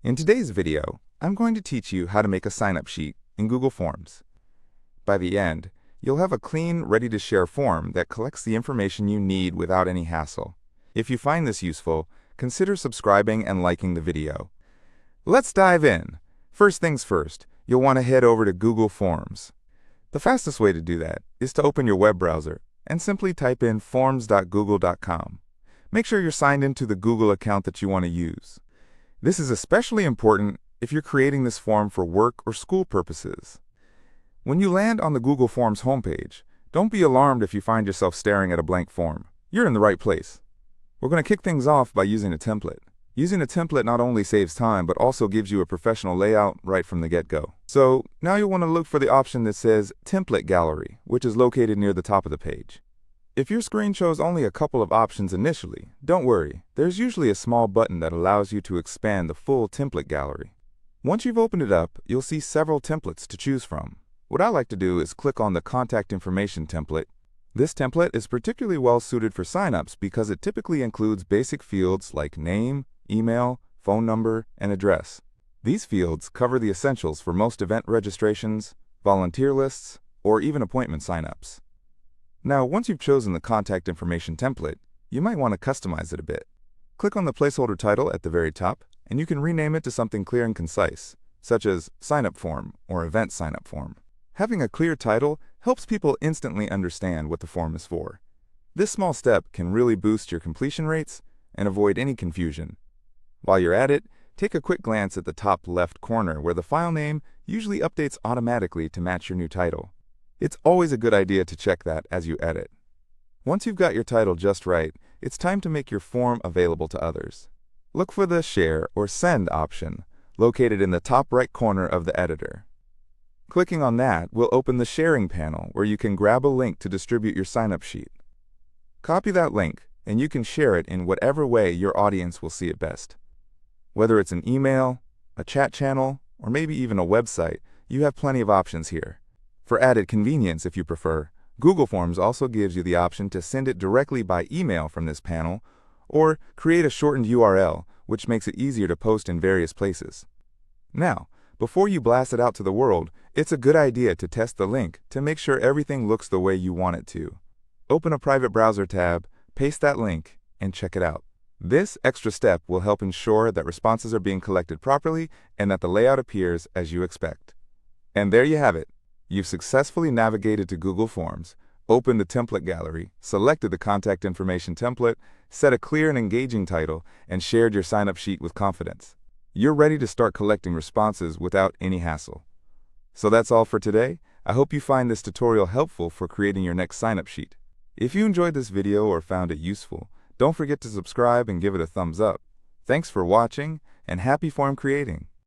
In today's video, I'm going to teach you how to make a sign-up sheet in Google Forms. By the end, you'll have a clean, ready-to-share form that collects the information you need without any hassle. If you find this useful, consider subscribing and liking the video. Let's dive in. First things first, you'll want to head over to Google Forms. The fastest way to do that is to open your web browser and simply type in forms.google.com. Make sure you're signed into the Google account that you want to use. This is especially important if you're creating this form for work or school purposes. When you land on the Google Forms homepage, don't be alarmed if you find yourself staring at a blank form. You're in the right place. We're going to kick things off by using a template. Using a template not only saves time, but also gives you a professional layout right from the get-go. So now you'll want to look for the option that says Template Gallery, which is located near the top of the page. If your screen shows only a couple of options initially, don't worry. There's usually a small button that allows you to expand the full template gallery. Once you've opened it up, you'll see several templates to choose from. What I like to do is click on the Contact Information template. This template is particularly well suited for signups because it typically includes basic fields like name, email, phone number, and address. These fields cover the essentials for most event registrations, volunteer lists, or even appointment signups. Now, once you've chosen the Contact Information template, you might want to customize it a bit. Click on the placeholder title at the very top, and you can rename it to something clear and concise, such as Sign-up Form or Event Sign-up Form. Having a clear title helps people instantly understand what the form is for. This small step can really boost your completion rates and avoid any confusion. While you're at it, take a quick glance at the top left corner where the file name usually updates automatically to match your new title. It's always a good idea to check that as you edit. Once you've got your title just right, it's time to make your form available to others. Look for the Share or Send option located in the top right corner of the editor. Clicking on that will open the Sharing panel where you can grab a link to distribute your sign-up sheet. Copy that link and you can share it in whatever way your audience will see it best. Whether it's an email, a chat channel, or maybe even a website, you have plenty of options here. For added convenience, if you prefer, Google Forms also gives you the option to send it directly by email from this panel or create a shortened URL, which makes it easier to post in various places. Now, before you blast it out to the world, it's a good idea to test the link to make sure everything looks the way you want it to. Open a private browser tab, paste that link, and check it out. This extra step will help ensure that responses are being collected properly and that the layout appears as you expect. And there you have it. You've successfully navigated to Google Forms, opened the template gallery, selected the contact information template, set a clear and engaging title, and shared your sign-up sheet with confidence. You're ready to start collecting responses without any hassle. So that's all for today. I hope you find this tutorial helpful for creating your next sign-up sheet. If you enjoyed this video or found it useful, don't forget to subscribe and give it a thumbs up. Thanks for watching, and happy form creating!